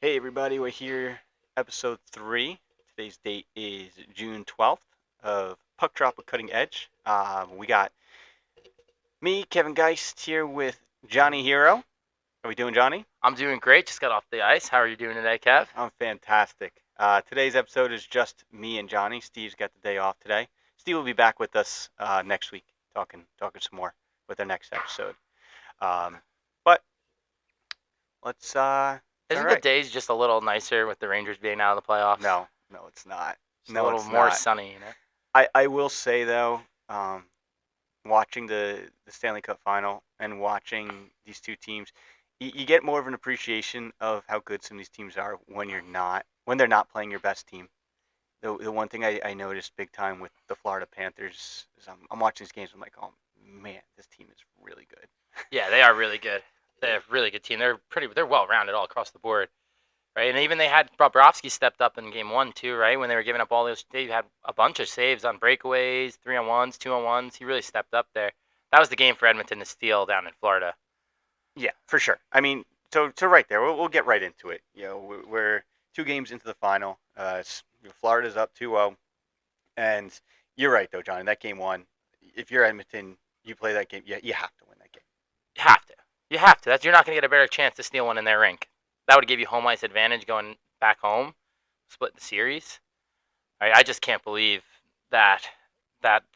Hey everybody, we're here, episode 3. Today's date is June 12th of Puck Drop with Cutting Edge. We got me, Kevin Geist, here with Johnny Hero. How we doing, Johnny? I'm doing great. Just got off the ice. How are you doing today, Kev? I'm fantastic. Today's episode is just me and Johnny. Steve's got the day off today. Steve will be back with us next week, talking some more with our next episode. But let's. All Isn't the right. days just a little nicer with the Rangers being out of the playoffs? No, it's not. Just a No, little it's more not. sunny, I will say though, watching the Stanley Cup Final and watching these two teams, you get more of an appreciation of how good some of these teams are when they're not playing your best team. The one thing I noticed big time with the Florida Panthers is I'm watching these games. I'm like, oh man, this team is really good. Yeah, they are really good. They're a really good team. They're well rounded all across the board, right? And even they had Bobrovsky stepped up in game 1 too, right? When they were giving up all those, they had a bunch of saves on breakaways, 3-on-1s, 2-on-1s. He really stepped up there. That was the game for Edmonton to steal down in Florida. Yeah, for sure. I mean, so right there, we'll get right into it. We're 2 games into the final. Florida's up 2-0, and you're right though, John. In that game 1, if you're Edmonton, you play that game. Yeah, you have to win that game. You have to. You have to. You're not going to get a better chance to steal one in their rink. That would give you home ice advantage going back home, split the series. Right? I just can't believe that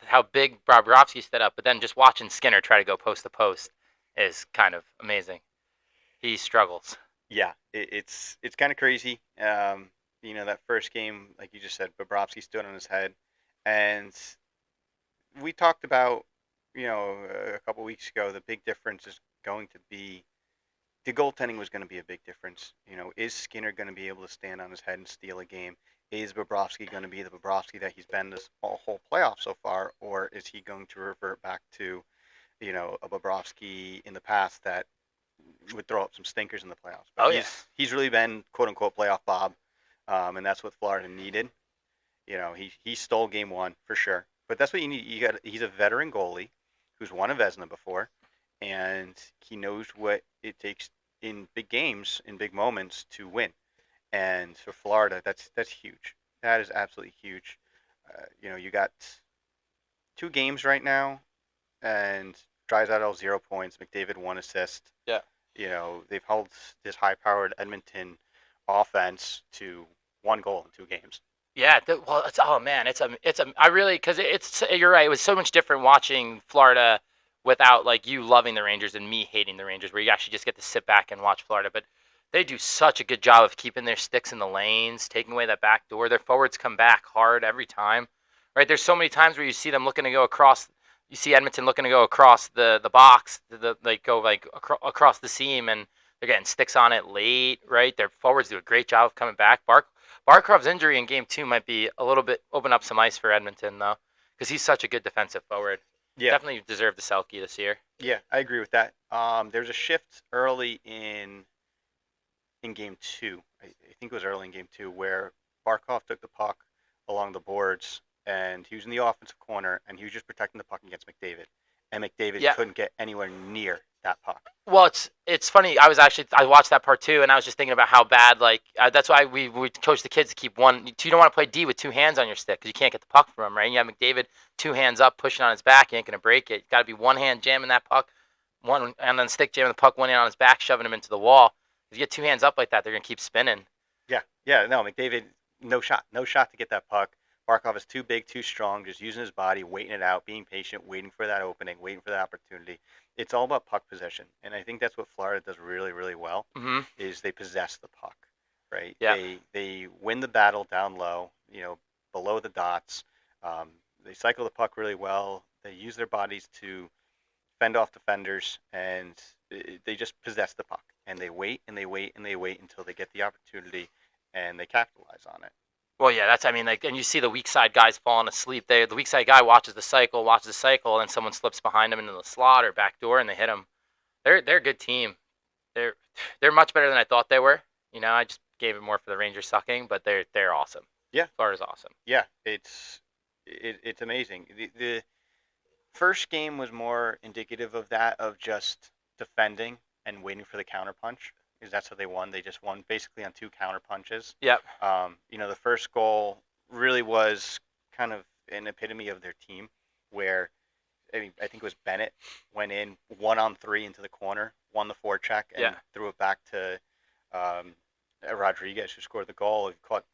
how big Bobrovsky stood up, but then just watching Skinner try to go post to post is kind of amazing. He struggles. Yeah, it's kind of crazy. That first game, like you just said, Bobrovsky stood on his head, and we talked about, a couple weeks ago, the big difference is going to be the goaltending was going to be a big difference. Is Skinner going to be able to stand on his head and steal a game? Is Bobrovsky going to be the Bobrovsky that he's been this whole playoff so far, or is he going to revert back to, a Bobrovsky in the past that would throw up some stinkers in the playoffs? But he's really been quote unquote playoff Bob, and that's what Florida needed. He stole game 1 for sure, but that's what you need. He's a veteran goalie who's won a Vezina before, and he knows what it takes in big games, in big moments, to win. And for Florida, that's huge. That is absolutely huge. You got 2 games right now, and Draisaitl 0 points, McDavid 1 assist. Yeah. They've held this high-powered Edmonton offense to 1 goal in 2 games. Yeah, well, I really, because you're right. It was so much different watching Florida without like you loving the Rangers and me hating the Rangers, where you actually just get to sit back and watch Florida. But they do such a good job of keeping their sticks in the lanes, taking away that back door. Their forwards come back hard every time, right? There's so many times where you see them looking to go across. You see Edmonton looking to go across the box, across the seam, and they're getting sticks on it late, right? Their forwards do a great job of coming back. Barkov's injury in game 2 might be a little bit open up some ice for Edmonton though, because he's such a good defensive forward. Yeah, definitely deserved the Selke this year. Yeah, I agree with that. There's a shift early in game 2. I think it was early in game 2 where Barkov took the puck along the boards, and he was in the offensive corner, and he was just protecting the puck against McDavid, and McDavid couldn't get anywhere near that puck. Well, it's funny. I watched that part too, and I was just thinking about how bad. That's why we coach the kids to keep one. You don't want to play D with 2 hands on your stick because you can't get the puck from him, right? And you have McDavid 2 hands up pushing on his back. You ain't gonna break it. You got to be 1 hand jamming that puck, one and then stick jamming the puck, 1 hand on his back, shoving him into the wall. If you get 2 hands up like that, they're gonna keep spinning. Yeah. No, McDavid, no shot to get that puck. Barkov is too big, too strong, just using his body, waiting it out, being patient, waiting for that opening, waiting for that opportunity. It's all about puck possession, and I think that's what Florida does really, really well. Mm-hmm. Is they possess the puck, right? Yeah. They win the battle down low, below the dots. They cycle the puck really well. They use their bodies to fend off defenders, and they just possess the puck. And they wait and they wait and they wait until they get the opportunity, and they capitalize on it. Well, yeah, and you see the weak side guys falling asleep. The weak side guy watches the cycle, and then someone slips behind him into the slot or back door, and they hit him. They're a good team. They're much better than I thought they were. I just gave it more for the Rangers sucking, but they're awesome. Yeah, Florida's awesome. Yeah, it's amazing. The first game was more indicative of that, of just defending and waiting for the counterpunch. because that's how they won. They just won basically on two counter punches. Yep. The first goal really was kind of an epitome of their team, where I think it was Bennett went in 1-on-3 into the corner, won the forecheck, and Yeah. threw it back to um, Rodriguez, who scored the goal. He caught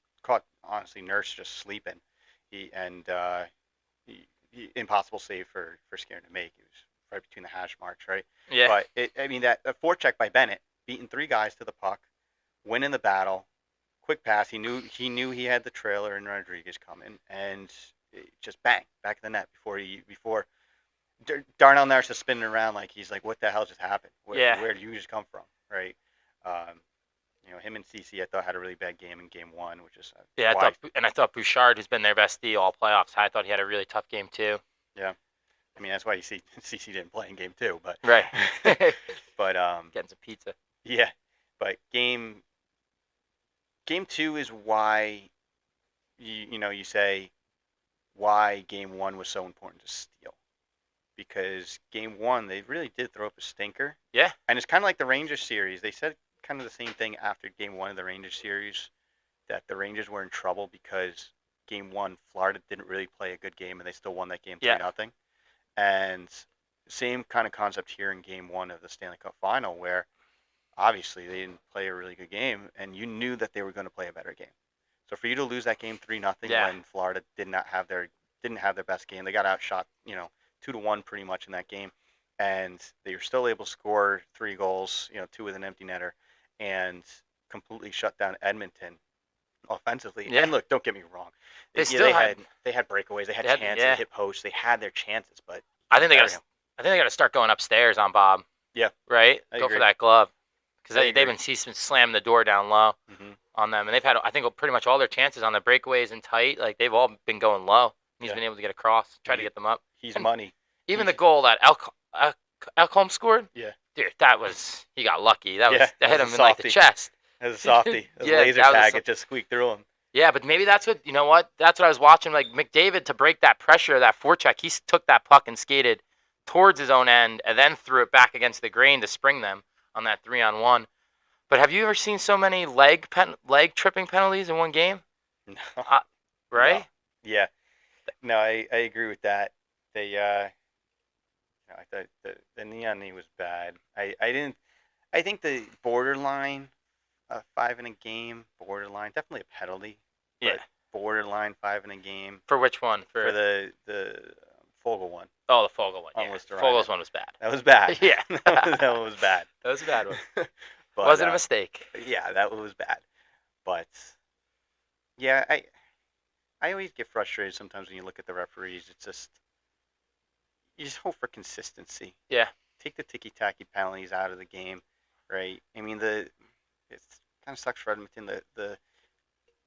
honestly Nurse just sleeping. Impossible save for Scaring to make. He was right between the hash marks, right? Yeah. But that forecheck by Bennett, beating three guys to the puck, winning the battle, quick pass. He knew he had the trailer and Rodriguez coming, and just bang back in the net before Darnell Nurse is spinning around like he's like, what the hell just happened? Yeah. Where did you just come from, right? Um, him and CC I thought had a really bad game in game one, which is Yeah, why. I thought Bouchard, who's been their best D all playoffs, I thought he had a really tough game too. Yeah, that's why you see CC didn't play in game two, but Right. but Getting some pizza. yeah, but game two is why you say why game one was so important to steal, because game one they really did throw up a stinker. Yeah. And it's kind of like the Rangers series. They said kind of the same thing after game one of the Rangers series, that the Rangers were in trouble because game one Florida didn't really play a good game and they still won that game 3-0. And same kind of concept here in game one of the Stanley Cup Final, where obviously they didn't play a really good game and you knew that they were going to play a better game. So for you to lose that game 3-0 when Florida didn't have their best game, they got outshot 2-1 pretty much in that game, and they were still able to score 3 goals, 2 with an empty netter, and completely shut down Edmonton offensively. Yeah. And look, don't get me wrong, They had breakaways, they had chances, they hit posts, they had their chances, but I think they got to start going upstairs on Bob. Yeah. Right. I Go agree. for that glove, because He's been slamming the door down low Mhm. on them, and they've had, I think, pretty much all their chances on the breakaways and tight. Like, they've all been going low. He's been able to get across, try to get them up. He's money. Even the goal that Elcombe scored. Yeah. Dude, he got lucky. That hit him in like the softie. chest. It was a softie. It was a laser tag. It just squeaked through him. Yeah, but maybe that's what that's what I was watching. Like, McDavid, to break that pressure, that forecheck, he took that puck and skated towards his own end, and then threw it back against the grain to spring them on that 3-on-1. But have you ever seen so many leg tripping penalties in one game? No. Right? No. Yeah. No, I agree with that. They I thought the neon knee was bad. I think the borderline 5 in a game, borderline, definitely a penalty. Yeah. Borderline 5 in a game. For which one? For the Fogle one. Oh, the Fogle one. Yeah. Fogle's one was bad. That was bad. Yeah. that was bad. That was a bad one. But, was it a mistake? Yeah, that was bad. But yeah, I always get frustrated sometimes when you look at the referees. It's just you just hope for consistency. Yeah. Take the ticky-tacky penalties out of the game, right? It kind of sucks for Edmonton. The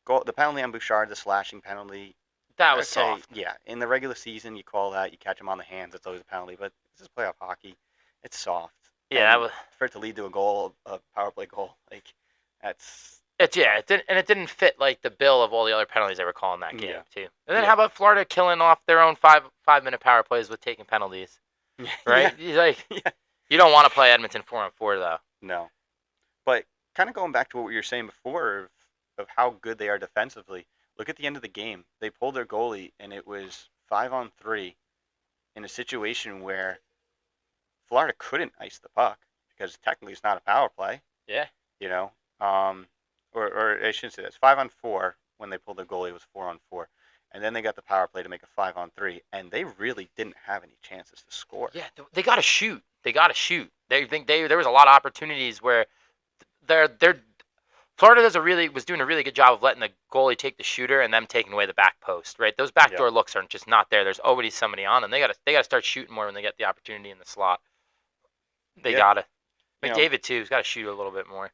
goal, the penalty on Bouchard, the slashing penalty. That was soft. Yeah, in the regular season, you call that, you catch him on the hands, it's always a penalty. But this is playoff hockey. It's soft. Yeah, that was for it to lead to a goal, a power play goal. Like that's. It didn't fit like the bill of all the other penalties they were calling that game too. And then Yeah. how about Florida killing off their own 5-minute power plays with taking penalties? Right? Yeah. You don't want to play Edmonton 4-on-4 though. No, but kind of going back to what you were saying before of how good they are defensively. Look at the end of the game. They pulled their goalie, and it was 5-on-3 in a situation where Florida couldn't ice the puck because technically it's not a power play. Yeah. Or I shouldn't say that. It's 5-on-4 when they pulled their goalie. It was 4-on-4. And then they got the power play to make a 5-on-3, and they really didn't have any chances to score. Yeah, they got to shoot. There was a lot of opportunities where Florida was doing a really good job of letting the goalie take the shooter and them taking away the back post. Right, those backdoor looks are just not there. There's always somebody on them. They got to start shooting more when they get the opportunity in the slot. They got to. McDavid too has got to shoot a little bit more.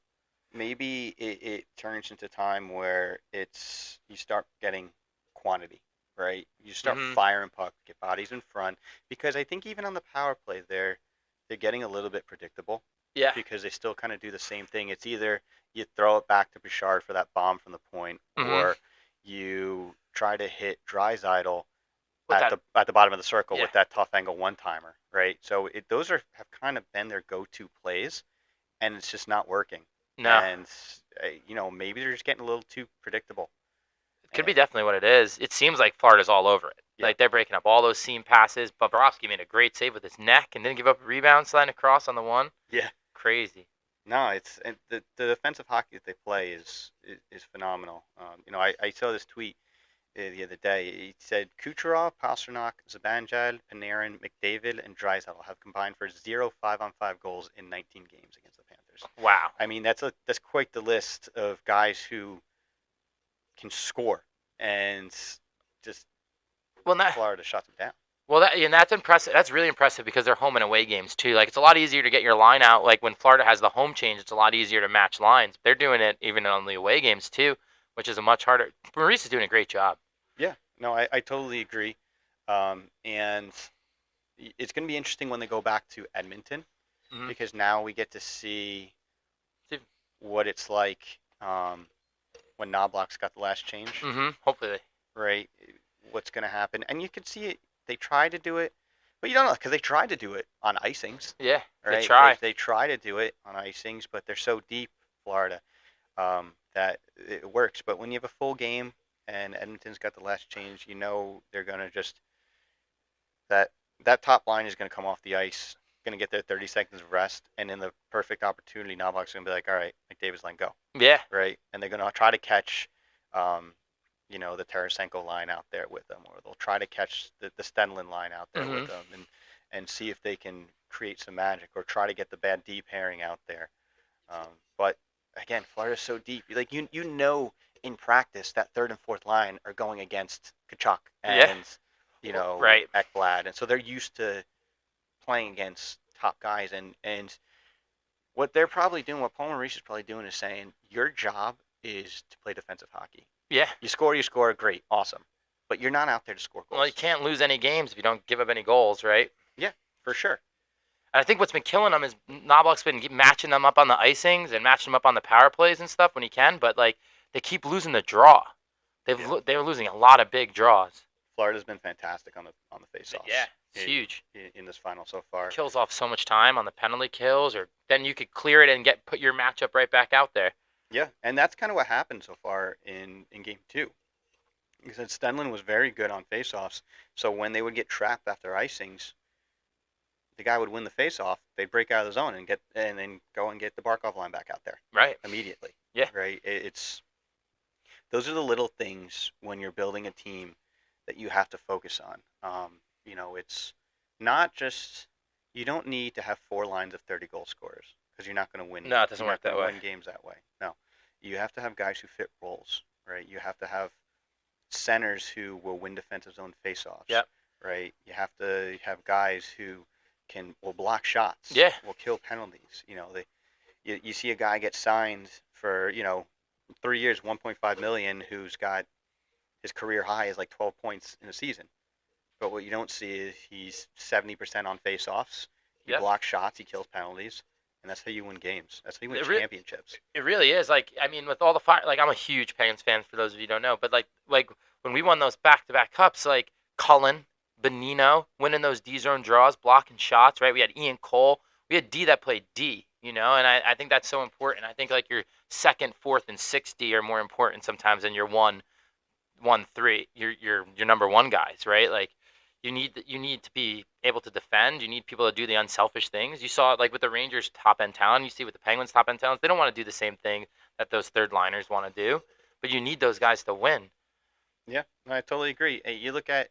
Maybe it turns into time where you start getting quantity, right? You start firing puck, get bodies in front, because I think even on the power play they're getting a little bit predictable. Yeah. Because they still kind of do the same thing. It's either you throw it back to Bouchard for that bomb from the point, or you try to hit Draisaitl at the bottom of the circle with that tough angle one-timer, right? So those have kind of been their go-to plays, and it's just not working. No, and maybe they're just getting a little too predictable. it could be And definitely what it is. It seems like Florida's all over it. yeah, Like they're breaking up all those seam passes. Bobrovsky made a great save with his neck and didn't give up a rebound, sliding across on the one. yeah. Crazy. No, it's and the defensive hockey that they play is phenomenal. I saw this tweet the other day. He said Kucherov, Pastrnak, Zibanejad, Panarin, McDavid, and Draisaitl have combined for 0 5-on-5 goals in 19 games against the Panthers. Wow. I mean, that's quite the list of guys who can score, and just Well, that, Florida shuts them down. and that's impressive. That's really impressive because they're home and away games too. Like it's a lot easier to get your line out. Like when Florida has the home change, it's a lot easier to match lines. They're doing it even on the away games too, which is a much harder. Maurice is doing a great job. Yeah, no, I totally agree. And it's going to be interesting when they go back to Edmonton Mm-hmm. because now we get to see what it's like when Knobloch's got the last change, Mm-hmm. Hopefully, right? What's going to happen? And you can see it. They try to do it, but you don't know because they tried to do it on icings, yeah, they right? try. They try to do it on icings, but they're so deep, Florida, that it works. But when you have a full game and Edmonton's got the last change, they're going to just that that top line is going to come off the ice, going to get their 30 seconds of rest, and in the perfect opportunity, Knobloch's going to be like, all right, McDavid's line, go, Yeah. right? And they're going to try to catch, the Tarasenko line out there with them, or they'll try to catch the Stenlin line out there with Mm-hmm. them, and see if they can create some magic, or try to get the bad D pairing out there. But again, Florida's so deep. Like in practice that third and fourth line are going against Kachuk Yeah. and Right. Ekblad, and so they're used to playing against top guys. And what they're probably doing, what Paul Maurice is probably doing, is saying your job is to play defensive hockey. Yeah. You score, great, awesome, but you're not out there to score Well, you goals. can't lose any games if you don't give up any goals, right? Yeah, for sure. And I think what's been killing them is Knobloch's been matching them up on the icings and matching them up on the power plays and stuff when he can, but like they keep losing the draw. Yeah. They're losing a lot of big draws. Florida's been fantastic on the faceoffs. Yeah, it's huge. In this final so far. Kills off so much time on the penalty kills, or then you could clear it and put your matchup right back out there. Yeah, and that's kind of what happened so far in game two. Because Stenlin was very good on faceoffs, so when they would get trapped after icings, the guy would win the faceoff. They'd break out of the zone and then go and get the Barkov line back out there Right. immediately. Yeah. Right. It's those are the little things when you're building a team that you have to focus on. It's not just you don't need to have four lines of 30 goal scorers because you're not going to win. No, it doesn't you're work not that gonna way. Win games that way. No, you have to have guys who fit roles. Right. You have to have centers who will win defensive zone faceoffs. Yep. Right. You have to have guys who will block shots. Yeah. Will kill penalties. You see a guy get signed for 3 years, 1.5 million, who's got his career high is like 12 points in a season. But what you don't see is he's 70% on faceoffs. He Yep. blocks shots. He kills penalties. And that's how you win games. That's how you win championships. It really is. Like, I mean, with all the fire, like, I'm a huge Penguins fan for those of you who don't know, but like when we won those back-to-back cups, like Cullen, Bonino winning those D zone draws, blocking shots, right? We had Ian Cole. We had D that played D, and I think that's so important. I think like your second, fourth, and sixth D are more important sometimes than your one, three, your number one guys, right? Like you need to be able to defend. You need people to do the unselfish things. You saw it like with the Rangers top end talent. You see with the Penguins top end talent, they don't want to do the same thing that those third liners want to do, but you need those guys to win. Yeah, I totally agree. Hey, you look at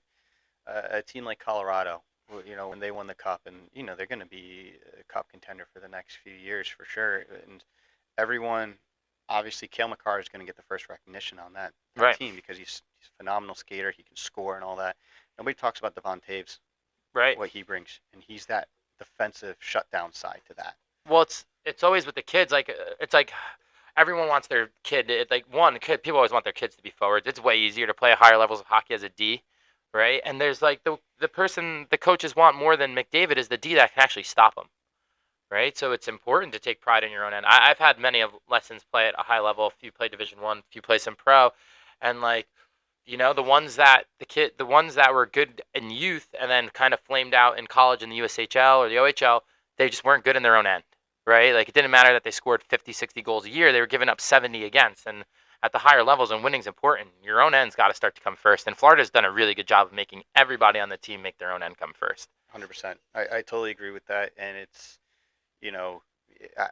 a team like Colorado, when they won the cup, and they're going to be a cup contender for the next few years for sure. And everyone, obviously, Cale Makar is going to get the first recognition on that Right. team because he's a phenomenal skater. He can score and all that. Nobody talks about Devon Taves, Right. what he brings, and he's that defensive shutdown side to that. Well, it's always with the kids. Like it's like everyone wants their kid. People always want their kids to be forwards. It's way easier to play higher levels of hockey as a D, right? And there's like the person the coaches want more than McDavid is the D that can actually stop them, right? So it's important to take pride in your own end. I've had many of lessons play at a high level. A few play Division 1, a few play some pro, and like the ones that were good in youth and then kind of flamed out in college in the USHL or the OHL, they just weren't good in their own end. right? Like it didn't matter that they scored 50, 60 goals a year. They were giving up 70 against. And at the higher levels, and winning's important, your own end's got to start to come first. And Florida's done a really good job of making everybody on the team make their own end come first. 100%. I totally agree with that, and it's you know,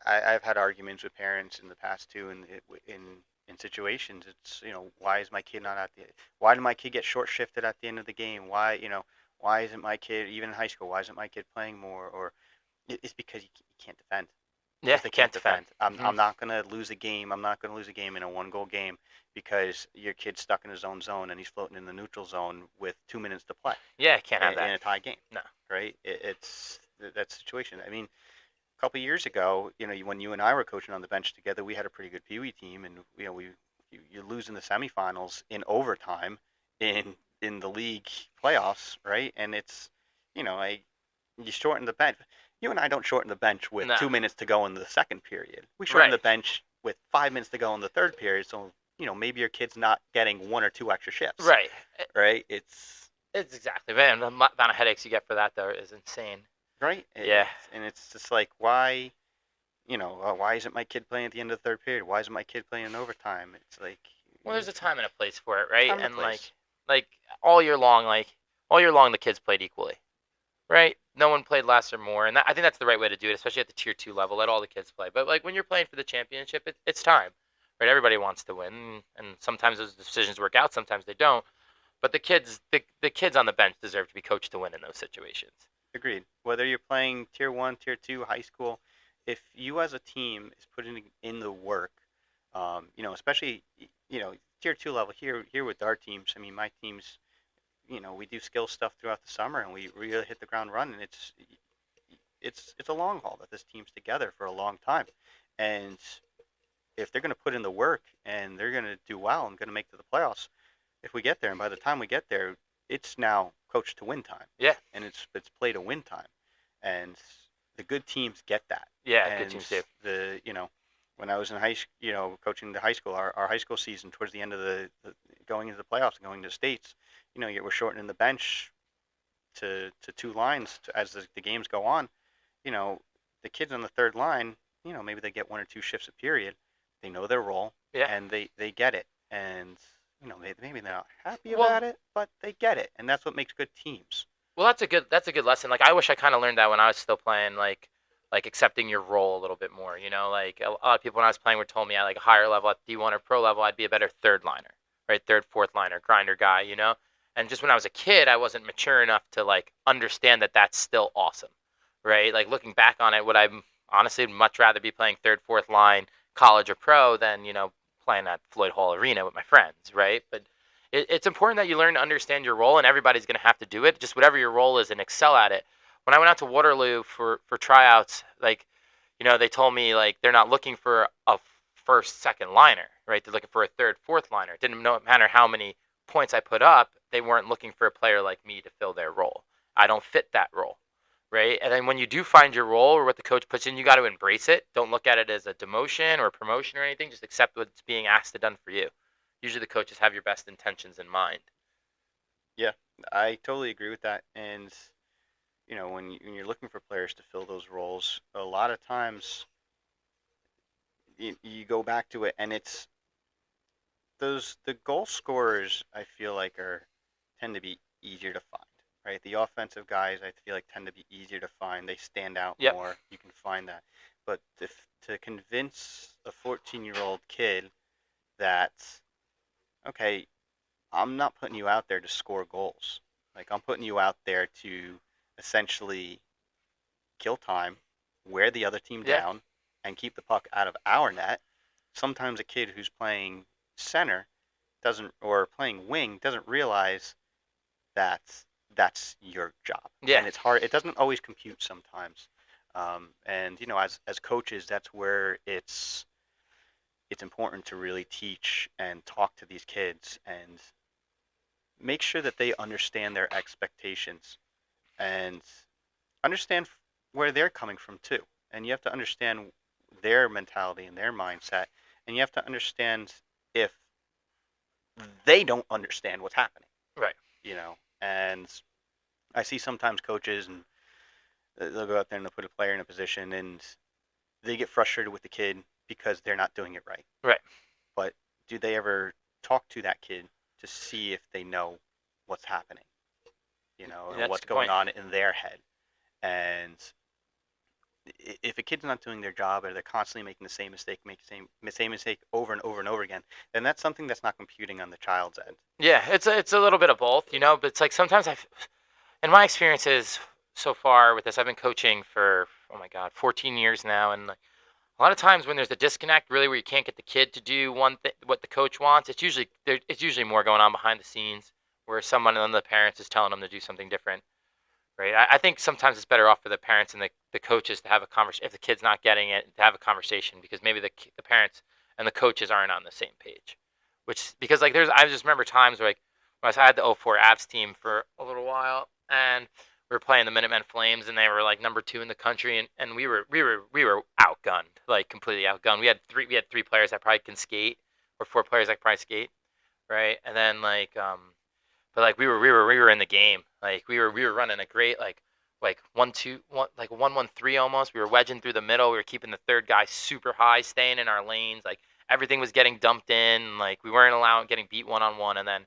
I've had arguments with parents in the past too, and in situations, it's why is my kid not at the why did my kid get short shifted at the end of the game? Why isn't my kid even in high school? Why isn't my kid playing more? Or it's because you can't defend. Yeah, Because they can't can't defend. defend. I'm Mm-hmm. I'm not gonna lose a game. I'm not gonna lose a game in a one goal game because your kid's stuck in his own zone and he's floating in the neutral zone with 2 minutes to play Yeah, can't have in that. a tie game, No. right? It's that situation. I mean, a couple years ago, when you and I were coaching on the bench together, we had a pretty good Pee Wee team, and you lose in the semifinals in overtime in the league playoffs, right? And it's I you shorten the bench. You and I don't shorten the bench with No. 2 minutes to go in the second period. We shorten Right. the bench with 5 minutes to go in the third period. So maybe your kid's not getting one or two extra shifts, Right. right? It's exactly, man. The amount of headaches you get for that though is insane. Right. Yeah. And it's just like why why isn't my kid playing at the end of the third period? Why isn't my kid playing in overtime? It's like Well, there's a time and a place for it, right? time and a And place. like all year long, the kids played equally, right? No one played less or more, and I think that's the right way to do it, especially at the tier two level. Let all the kids play. But like when you're playing for the championship, it's time, right? Everybody wants to win, and sometimes those decisions work out, sometimes they don't. But the kids on the bench deserve to be coached to win in those situations. Agreed. Whether you're playing tier one, tier two, high school, if you as a team is putting in the work, especially tier two level here with our teams. I mean, my teams, we do skill stuff throughout the summer, and we really hit the ground running. It's a long haul that this team's together for a long time, and if they're going to put in the work and they're going to do well and going to make it to the playoffs, if we get there, and by the time we get there, it's now coach to win time, Yeah, and it's play to win time, and the good teams get that. yeah, good And teams do. when I was in coaching the high school, our high school season towards the end of the going into the playoffs and going to the states, we're shortening the bench to two lines as the games go on. You know, the kids on the third line, maybe they get one or two shifts a period. They know their role Yeah. and they get it, and maybe they're not happy Well, about it, but they get it, and that's what makes good teams. well, that's a good lesson. Like I wish I kind of learned that when I was still playing. Like accepting your role a little bit more. You know, like a lot of people when I was playing were told me at like a higher level at D1 or pro level, I'd be a better third liner, right? Third, fourth liner, grinder guy. You know, and just when I was a kid, I wasn't mature enough to like understand that that's still awesome, right? Like looking back on it, would I honestly much rather be playing third, fourth line, college or pro than playing at Floyd Hall Arena with my friends, right? But it's important that you learn to understand your role, and everybody's going to have to do it. Just whatever your role is, and excel at it. When I went out to Waterloo for tryouts, like they told me like they're not looking for a first, second liner, right? They're looking for a third, fourth liner. It didn't matter how many points I put up. They weren't looking for a player like me to fill their role. I don't fit that role, right? And then when you do find your role or what the coach puts in, you got to embrace it. Don't look at it as a demotion or a promotion or anything. Just accept what's being asked to done for you. Usually the coaches have your best intentions in mind. Yeah, I totally agree with that. And when you're looking for players to fill those roles, a lot of times you go back to it, and it's the goal scorers. I feel like are tend to be easier to find, right? The offensive guys I feel like tend to be easier to find. They stand out Yep. more. You can find that. But to convince a 14-year-old kid that okay, I'm not putting you out there to score goals. Like I'm putting you out there to essentially kill time, wear the other team Yeah. down, and keep the puck out of our net. Sometimes a kid who's playing center doesn't or playing wing doesn't realize that that's your job, Yeah. and it's hard. It doesn't always compute sometimes, and as coaches, that's where it's important to really teach and talk to these kids and make sure that they understand their expectations and understand where they're coming from too. And you have to understand their mentality and their mindset, and you have to understand if they don't understand what's happening, Right. And I see sometimes coaches and they'll go out there and they'll put a player in a position, and they get frustrated with the kid because they're not doing it right. Right. But do they ever talk to that kid to see if they know what's happening, and That's a what's good going point. on in their head? And if a kid's not doing their job, or they're constantly making the same mistake, make the same mistake over and over and over again, then that's something that's not computing on the child's end. Yeah, it's a little bit of both, but it's like sometimes in my experiences so far with this, I've been coaching for, oh my God, 14 years now, and like, a lot of times when there's a disconnect, really, where you can't get the kid to do one thing what the coach wants, it's usually more going on behind the scenes, where someone of the parents is telling them to do something different, right? I think sometimes it's better off for the parents and the coaches to have a conversation if the kid's not getting it, to have a conversation, because maybe the parents and the coaches aren't on the same page. Which, because like I just remember times where, like, when I had the '04 Avs team for a little while, and we were playing the Minutemen Flames, and they were like number 2 in the country, and we were outgunned, like completely outgunned. We had three players that probably can skate, or 4 players that probably skate, right? And then like but like we were in the game. Like we were running a great, like 1-2-1, like 1-1-3 almost. We were wedging through the middle. We were keeping the third guy super high, staying in our lanes. Like everything was getting dumped in. Like we weren't allowing getting beat 1-on-1. And then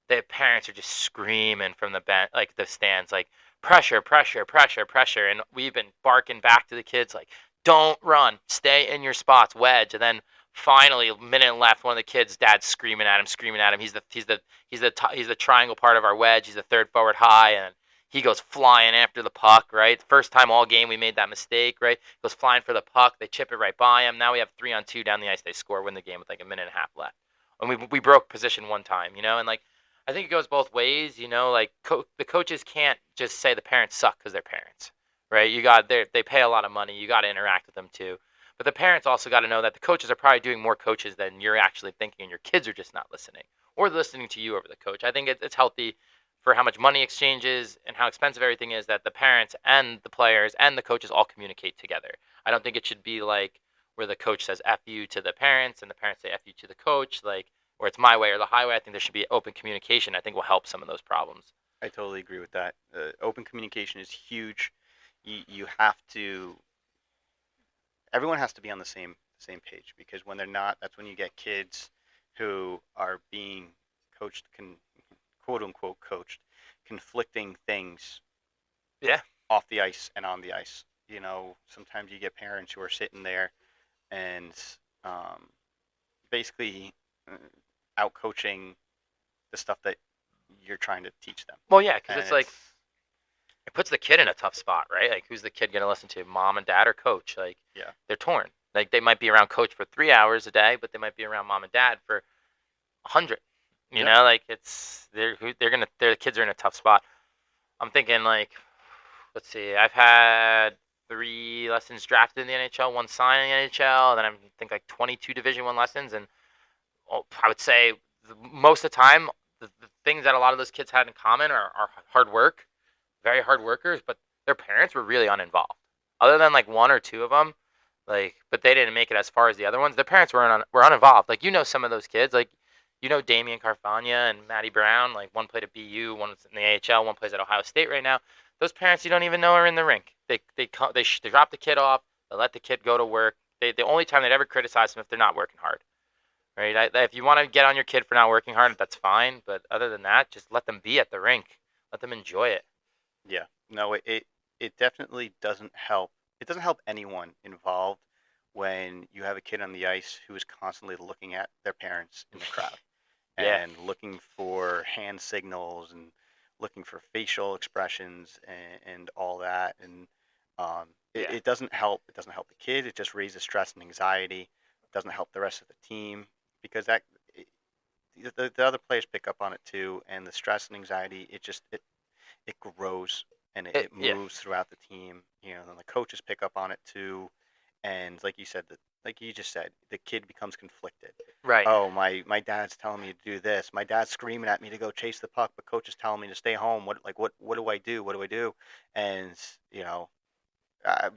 the parents are just screaming from the bench, like the stands, like pressure, pressure, pressure, pressure. And we've been barking back to the kids like, don't run, stay in your spots, wedge. And then finally, a minute left, one of the kids' dad's screaming at him, screaming at him. He's the triangle part of our wedge. He's the third forward high, and he goes flying after the puck. Right, first time all game we made that mistake. Right, goes flying for the puck. They chip it right by him. Now we have 3-on-2 down the ice. They score, win the game with like a minute and a half left. And we broke position one time. And like I think it goes both ways. Like the coaches can't just say the parents suck because they're parents. Right, they pay a lot of money. You got to interact with them too. But the parents also got to know that the coaches are probably doing more coaches than you're actually thinking, and your kids are just not listening, or listening to you over the coach. I think it's healthy for how much money exchanges and how expensive everything is, that the parents and the players and the coaches all communicate together. I don't think it should be like where the coach says F you to the parents and the parents say F you to the coach, like, or it's my way or the highway. I think there should be open communication. I think will help some of those problems. I totally agree with that. Open communication is huge. You have to. Everyone has to be on the same page, because when they're not, that's when you get kids who are being coached, quote unquote coached, conflicting things Yeah. off the ice and on the ice. Sometimes you get parents who are sitting there and um, basically uh, out coaching the stuff that you're trying to teach them, Well, yeah, because and it's like it's it puts the kid in a tough spot, right? Like, who's the kid gonna listen to, mom and dad or coach? Like, yeah, they're torn. Like, they might be around coach for 3 hours a day, but they might be around mom and dad for 100. yeah, Like their kids are in a tough spot. I'm thinking like, let's see, I've had 3 lessons drafted in the NHL, one signed in the NHL, then I think like 22 Division One lessons, and I would say most of the time the things that a lot of those kids had in common are hard work, very hard workers, but their parents were really uninvolved. Other than like 1 or 2 of them, like, but they didn't make it as far as the other ones. Their parents were uninvolved. Like, some of those kids, like, Damian Carfagna and Matty Brown. Like, one played at BU, one's in the AHL, one plays at Ohio State right now. Those parents you don't even know are in the rink. They drop the kid off. They let the kid go to work. The only time they'd ever criticize them if they're not working hard. Right? If you want to get on your kid for not working hard, that's fine. But other than that, just let them be at the rink. Let them enjoy it. yeah. No, it definitely doesn't help. It doesn't help anyone involved when you have a kid on the ice who is constantly looking at their parents in the crowd, Yeah. and looking for hand signals, and looking for facial expressions, and all that. And it, Yeah. it doesn't help. It doesn't help the kid. It just raises stress and anxiety. It doesn't help the rest of the team, because it, the other players pick up on it too, and the stress and anxiety, it grows, and it Yeah. moves throughout the team. Then the coaches pick up on it too, and like you said, like you just said, the kid becomes conflicted. Right. Oh, my dad's telling me to do this. My dad's screaming at me to go chase the puck, but coach is telling me to stay home. What do I do? What do I do? And uh,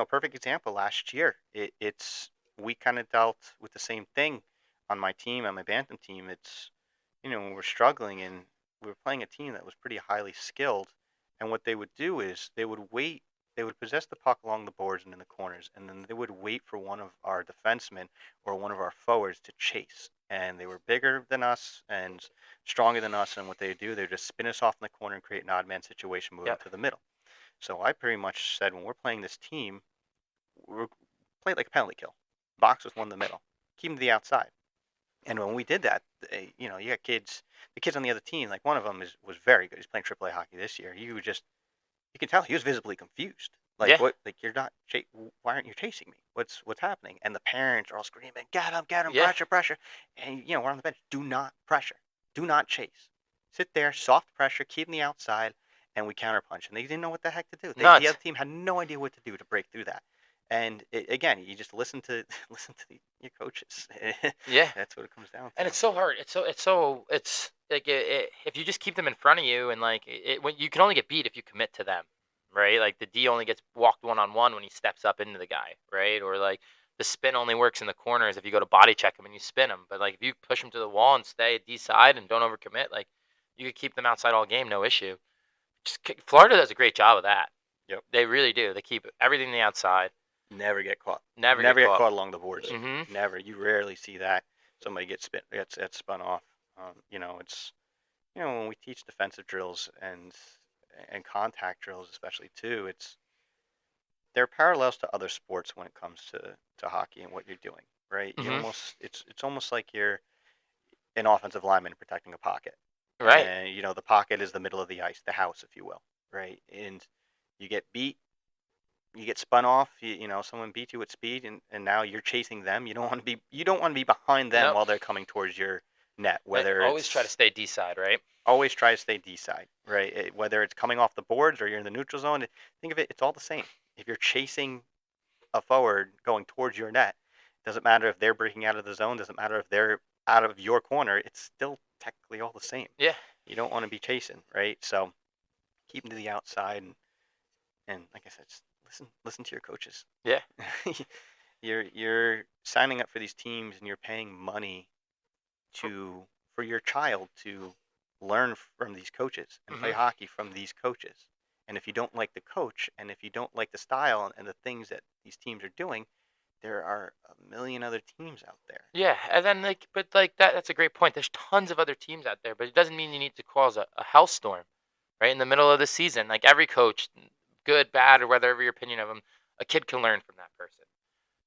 perfect example last year. It's we kind of dealt with the same thing on my team, on my Bantam team. It's when we're struggling, and we were playing a team that was pretty highly skilled, and what they would do is they would wait. they would possess the puck along the boards and in the corners, and then they would wait for one of our defensemen or one of our forwards to chase. And they were bigger than us and stronger than us, and what they would do, they would just spin us off in the corner and create an odd man situation moving Yep. to the middle. So I pretty much said, when we're playing this team, we're play it like a penalty kill. Box with one in the middle. Keep them to the outside. And when we did that, you got kids. The kids on the other team, like one of them was very good. He's playing AAA hockey this year. You can tell he was visibly confused. Like, Yeah. what? Like, you're not. Why aren't you chasing me? What's happening? And the parents are all screaming, get him, Yeah. pressure, pressure. And we're on the bench. Do not pressure. Do not chase. Sit there, soft pressure, keep them the outside, and we counterpunch. And they didn't know what the heck to do. The Nuts. other team had no idea what to do to break through that. And again, you just listen to your coaches. Yeah. That's what it comes down to. And it's so hard. It's like if you just keep them in front of you, and like when you can only get beat if you commit to them, right? Like the D only gets walked 1-on-1 when he steps up into the guy, right? Or like the spin only works in the corners if you go to body check him and you spin him. But like if you push him to the wall and stay D side and don't overcommit, like you could keep them outside all game, no issue. Florida does a great job of that. Yep. They really do. They keep everything on the outside. Never get caught. Never get caught. caught along the boards. Mm-hmm. Never. You rarely see that somebody gets spun off. It's when we teach defensive drills and contact drills, especially too. There are parallels to other sports when it comes to hockey and what you're doing. Right. Mm-hmm. It's almost like you're an offensive lineman protecting a pocket. Right. And the pocket is the middle of the ice, the house, if you will. Right. And you get beat. You get spun off. Someone beat you at speed, and now you're chasing them. You don't want to be behind them Nope. while they're coming towards your net. Whether always try to stay D side, right? Always try to stay D side, right? Whether it's coming off the boards or you're in the neutral zone, think of it. It's all the same. If you're chasing a forward going towards your net, doesn't matter if they're breaking out of the zone. Doesn't matter if they're out of your corner. It's still technically all the same. Yeah. You don't want to be chasing, right? So keep them to the outside, and like I said, just listen to your coaches. Yeah. You're signing up for these teams, and you're paying money for your child to learn from these coaches and play hockey from these coaches. And if you don't like the coach, and if you don't like the style and the things that these teams are doing, there are a million other teams out there. Yeah, and then that's a great point. There's tons of other teams out there, but it doesn't mean you need to cause a hellstorm, right? In the middle of the season, like every coach, good, bad, or whatever your opinion of them, a kid can learn from that person,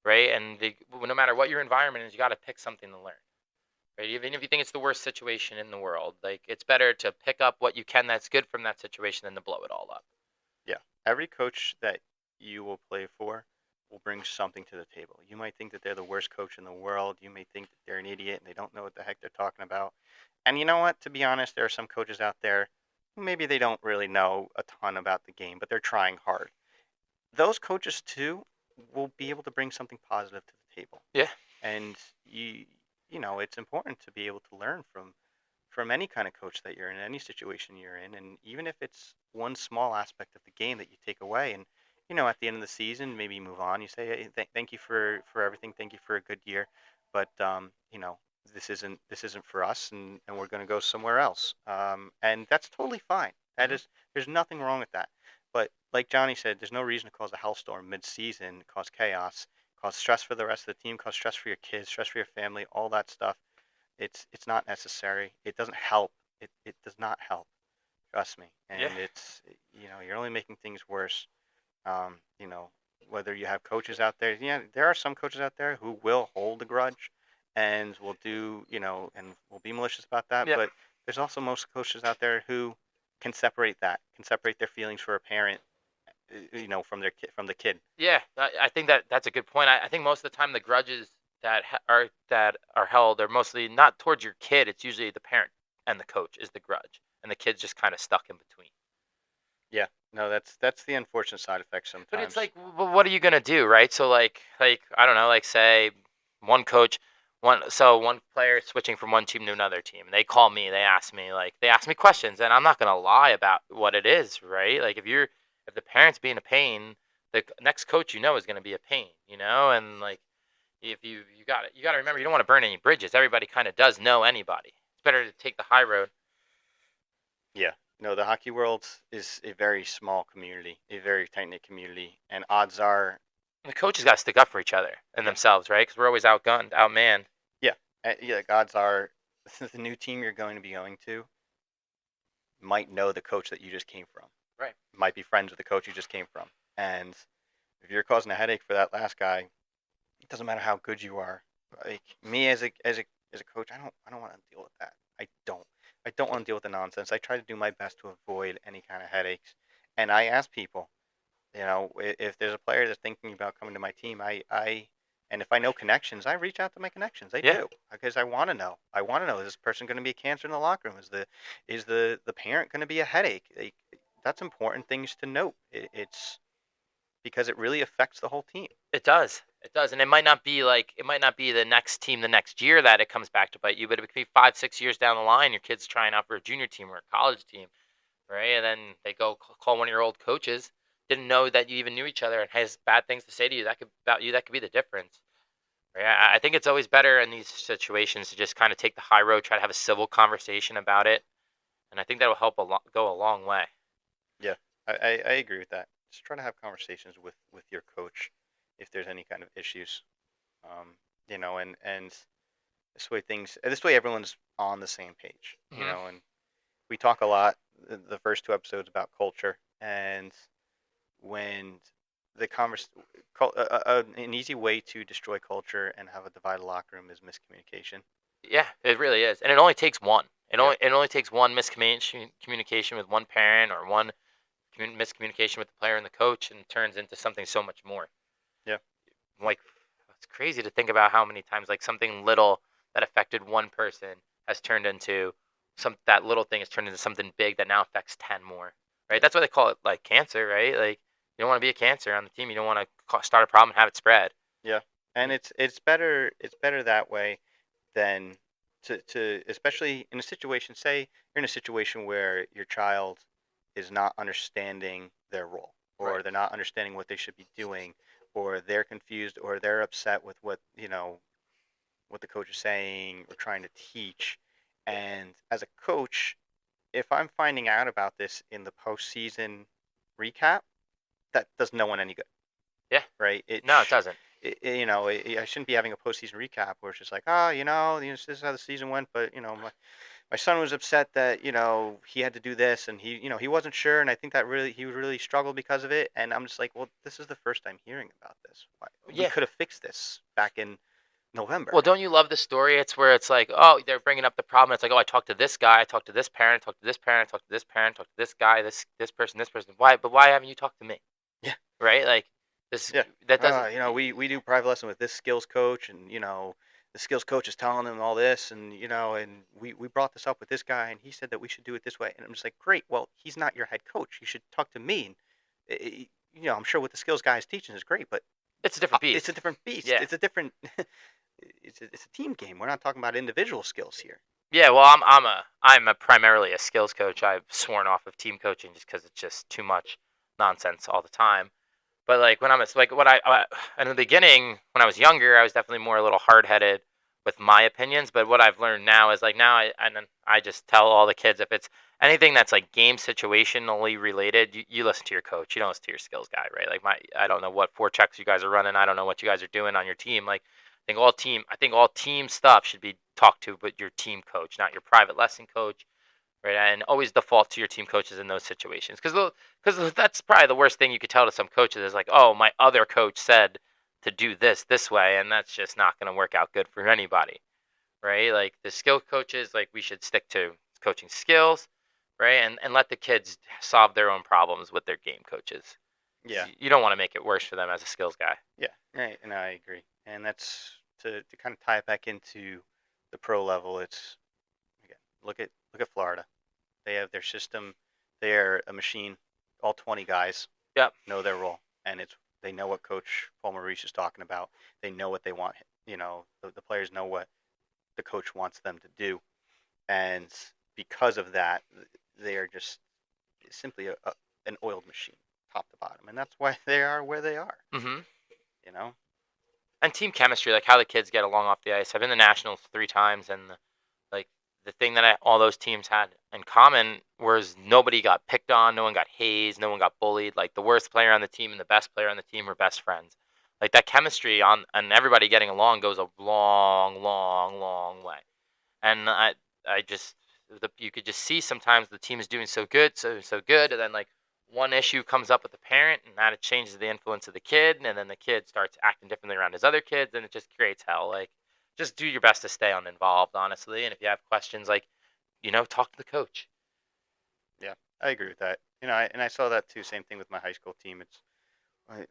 right? And no matter what your environment is, you got to pick something to learn, right? Even if you think it's the worst situation in the world, like it's better to pick up what you can that's good from that situation than to blow it all up. Yeah, every coach that you will play for will bring something to the table. You might think that they're the worst coach in the world. You may think that they're an idiot and they don't know what the heck they're talking about. And you know what? To be honest, there are some coaches out there who maybe they don't really know a ton about the game, but they're trying hard. Those coaches too will be able to bring something positive to the table. Yeah. And it's important to be able to learn from any kind of coach that you're in, any situation you're in, and even if it's one small aspect of the game that you take away, and at the end of the season, maybe you move on. You say, hey, thank you for everything. Thank you for a good year, but this isn't for us, and we're going to go somewhere else. And that's totally fine. There's nothing wrong with that. But like Johnny said, there's no reason to cause a hellstorm mid-season, cause chaos, cause stress for the rest of the team, cause stress for your kids, stress for your family, all that stuff. It's not necessary. It doesn't help. It does not help. Trust me. And Yeah. it's you're only making things worse. Whether you have coaches out there, there are some coaches out there who will hold a grudge and will do, and will be malicious about that. Yeah. But there's also most coaches out there who can separate their feelings for a parent, from the kid. Yeah, I think that's a good point. I think most of the time the grudges that are held are mostly not towards your kid. It's usually the parent and the coach is the grudge, and the kid's just kind of stuck in between. Yeah, no, that's the unfortunate side effect sometimes. But it's like, well, what are you gonna do, right? So like I don't know, like say one coach, one player switching from one team to another team, and they call me, they ask me questions, and I'm not gonna lie about what it is, right? Like if the parent's being a pain, the next coach is gonna be a pain, and like if you got to remember, you don't want to burn any bridges. Everybody kind of does know anybody. It's better to take the high road. Yeah, The hockey world is a very small community, a very tight knit community, and odds are, The coaches got to stick up for each other and yeah, themselves, right? Because we're always outgunned, outmanned. yeah, yeah. Like odds are, the new team you're going to be going to might know the coach that you just came from, Right. might be friends with the coach you just came from, and if you're causing a headache for that last guy, it doesn't matter how good you are. Like me as a coach, I don't want to deal with that. I don't want to deal with the nonsense. I try to do my best to avoid any kind of headaches, and I ask people, if there's a player that's thinking about coming to my team, and if I know connections, I reach out to my connections. I Yeah, do because I want to know. I want to know, is this person going to be a cancer in the locker room? Is the parent going to be a headache? Like, that's important things to note. It's because it really affects the whole team. it does. It does, and it might not be the next team the next year that it comes back to bite you, but it could be 5, 6 years down the line. Your kid's trying out for a junior team or a college team, right? And then they go call one of your old coaches. Didn't know that you even knew each other and has bad things to say to you. That could about you. That could be the difference. Right? I think it's always better in these situations to just kind of take the high road, try to have a civil conversation about it, and I think that will help go a long way. Yeah, I agree with that. Just try to have conversations with your coach if there's any kind of issues. Um, and this way everyone's on the same page. Hmm. And we talk a lot the first two episodes about culture, and when the an easy way to destroy culture and have a divided locker room is miscommunication. Yeah, it really is, and it only takes one. Yeah, It only takes one miscommunication communication with one parent or one miscommunication with the player and the coach, and it turns into something so much more. yeah, Like, it's crazy to think about how many times like something little that affected one person has turned into that little thing has turned into something big that now affects 10 more. Right? yeah, That's why they call it like cancer, right? Like, you don't want to be a cancer on the team. You don't want to start a problem and have it spread. yeah. And it's better that way than to especially in a situation. Say you're in a situation where your child is not understanding their role, Right. or they're not understanding what they should be doing, or they're confused, or they're upset with what the coach is saying or trying to teach. And as a coach, if I'm finding out about this in the postseason recap, that does no one any good, Yeah. right? No, it doesn't. I shouldn't be having a postseason recap where it's just like, oh, this is how the season went, but my son was upset that he had to do this, and he wasn't sure, and I think that he really struggled because of it. And I'm just like, well, this is the first time hearing about this. We Yeah. could have fixed this back in November. Well, don't you love the story? It's where it's like, oh, they're bringing up the problem. It's like, oh, I talked to this guy, I talked to this parent, I talked to this parent, I talked to this parent, I talked to this guy, this person, this person. Why? But why haven't you talked to me? Yeah, Right? Like this. yeah. That doesn't. We do private lesson with this skills coach, and the skills coach is telling them all this, and and we brought this up with this guy, and he said that we should do it this way. And I'm just like, great. Well, he's not your head coach. You should talk to me. And I'm sure what the skills guy is teaching is great, but It's a different it's a beast. different beast. Yeah. It's a different. It's a team game. We're not talking about individual skills here. Yeah. Well, I'm a primarily a skills coach. I've sworn off of team coaching just because it's just too much nonsense all the time. But like when I'm like what in the beginning when I was younger, I was definitely more a little hard headed with my opinions. But what I've learned now is like now I just tell all the kids if it's anything that's like game situationally related, you listen to your coach. You don't listen to your skills guy, right? Like I don't know what four checks you guys are running. I don't know what you guys are doing on your team. Like I think all team stuff should be talked to, but your team coach, not your private lesson coach, right? And always default to your team coaches in those situations because that's probably the worst thing you could tell to some coaches is like, oh, my other coach said to do this way, and that's just not going to work out good for anybody, right? Like the skill coaches, like we should stick to coaching skills, right? And let the kids solve their own problems with their game coaches. Yeah, You don't want to make it worse for them as a skills guy. yeah, right. And I agree. And that's to kind of tie it back into the pro level. It's again, look at Florida. They have their system. They're a machine. All 20 guys Yep. know their role, and they know what Coach Paul Maurice is talking about. They know what they want. The players know what the coach wants them to do, and because of that, they are just simply an oiled machine, top to bottom, and that's why they are where they are. Hmm. You know? And team chemistry, like how the kids get along off the ice. I've been to nationals 3 times, and like the thing that all those teams had in common was nobody got picked on, no one got hazed, no one got bullied. Like the worst player on the team and the best player on the team were best friends. Like that chemistry on and everybody getting along goes a long, long, long way. And I just you could just see sometimes the team is doing so good, so good, and then like one issue comes up with the parent, and that it changes the influence of the kid, and then the kid starts acting differently around his other kids, and it just creates hell. Like, just do your best to stay uninvolved, honestly. And if you have questions, like talk to the coach. Yeah, I agree with that. And I saw that too. Same thing with my high school team. It's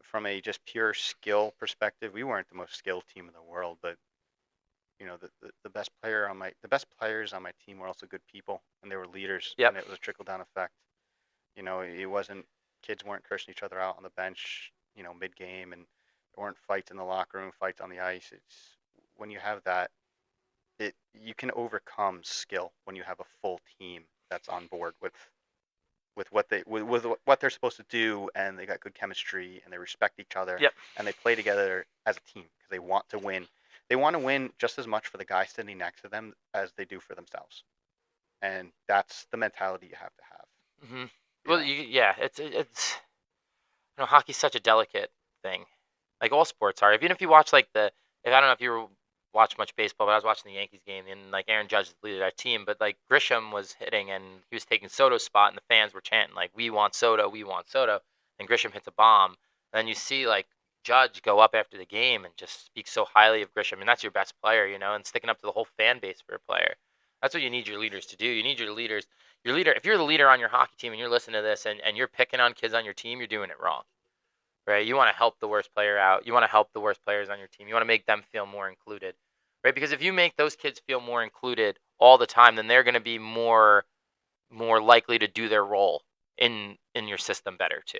from a just pure skill perspective. We weren't the most skilled team in the world, but the the best players on my team were also good people, and they were leaders, Yep. and it was a trickle down effect. It wasn't kids weren't cursing each other out on the bench, mid game, and there weren't fights in the locker room, fights on the ice. It's when you have that, you can overcome skill when you have a full team that's on board with with what they're supposed to do, and they got good chemistry, and they respect each other, Yep. and they play together as a team because they want to win. They want to win just as much for the guy standing next to them as they do for themselves, and that's the mentality you have to have. Hmm. You Well, know, yeah, it's hockey's such a delicate thing. Like all sports are. Even if you watch like if I don't know if you watch much baseball, but I was watching the Yankees game and like Aaron Judge is the leader of that team, but like Grisham was hitting and he was taking Soto's spot and the fans were chanting like "We want Soto, we want Soto," and Grisham hits a bomb. And then you see like Judge go up after the game and just speak so highly of Grisham, and that's your best player, and sticking up to the whole fan base for a player. That's what you need your leaders to do. You need your leaders. Your leader, if you're the leader on your hockey team and you're listening to this and you're picking on kids on your team, you're doing it wrong, right? You want to help the worst player out. You want to help the worst players on your team. You want to make them feel more included, right? Because if you make those kids feel more included all the time, then they're going to be more likely to do their role in your system better too,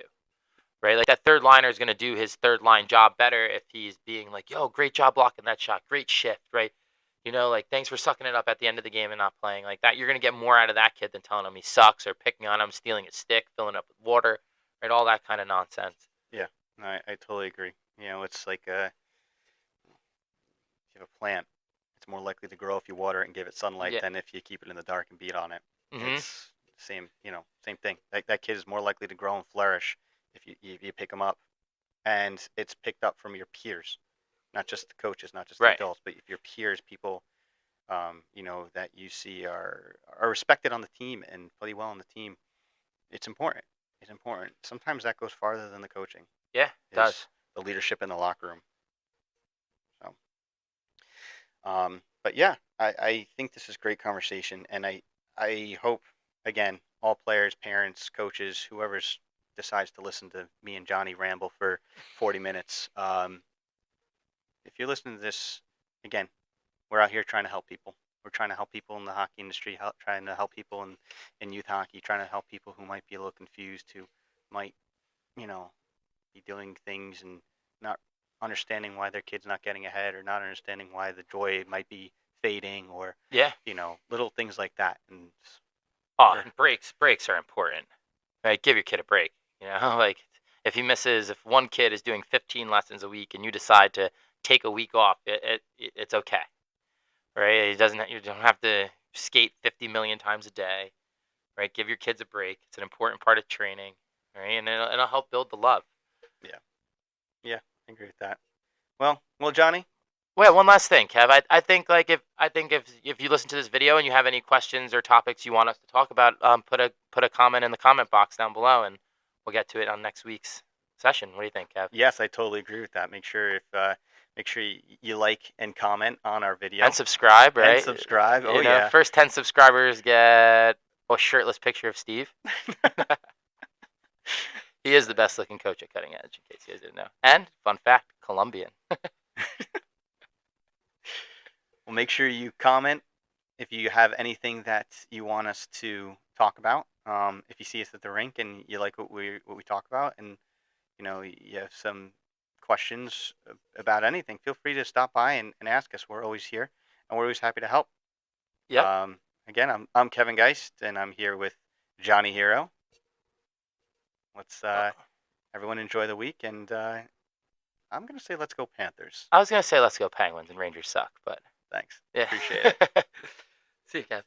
right? Like that third liner is going to do his third line job better if he's being like, "Yo, great job blocking that shot, great shift," right? Like thanks for sucking it up at the end of the game and not playing like that. You're going to get more out of that kid than telling him he sucks or picking on him, stealing his stick, filling it up with water, right? All that kind of nonsense. yeah, I totally agree. It's like you have a plant. It's more likely to grow if you water it and give it sunlight Yeah. than if you keep it in the dark and beat on it. Mhm. It's same thing. That kid is more likely to grow and flourish if you pick him up, and it's picked up from your peers, not just the coaches, not just the Right. adults, but if your peers, people, that you see are respected on the team and play well on the team. It's important. It's important. Sometimes that goes farther than the coaching. Yeah, it Is does. the leadership in the locker room. So. But yeah, I think this is great conversation, and I hope again all players, parents, coaches, whoever's decides to listen to me and Johnny ramble for 40 minutes. If you're listening to this, again, we're out here trying to help people. We're trying to help people in the hockey industry, trying to help people in youth hockey, trying to help people who might be a little confused, who might you know be doing things and not understanding why their kid's not getting ahead or not understanding why the joy might be fading or Yeah. little things like that. And Oh, we're and breaks are important. Right? Give your kid a break. Like if one kid is doing 15 lessons a week and you decide to take a week off, it's okay. Right? You don't have to skate 50 million times a day. Right? Give your kids a break. It's an important part of training. Right? And it'll help build the love. Yeah, yeah, I agree with that. Well, Johnny. Well, one last thing, Kev. I think like if you listen to this video and you have any questions or topics you want us to talk about, put a comment in the comment box down below, and we'll get to it on next week's session. What do you think, Kev? Yes, I totally agree with that. Make sure you like and comment on our And video subscribe, and right? subscribe. Oh yeah. First 10 subscribers get a shirtless picture of Steve. He is the best looking coach at Cutting Edge, in case you guys didn't know. And fun fact, Colombian. Well, make sure you comment if you have anything that you want us to talk about. If you see us at the rink and you like what we talk about, and you have some questions about anything, feel free to stop by and ask us. We're always here, and we're always happy to help. Yep. Again, I'm Kevin Geist, and I'm here with Johnny Hero. Let's everyone enjoy the week, and I'm gonna say let's go Panthers. I was gonna say let's go Penguins and Rangers suck, but Thanks. yeah. Appreciate it. See you, Kev.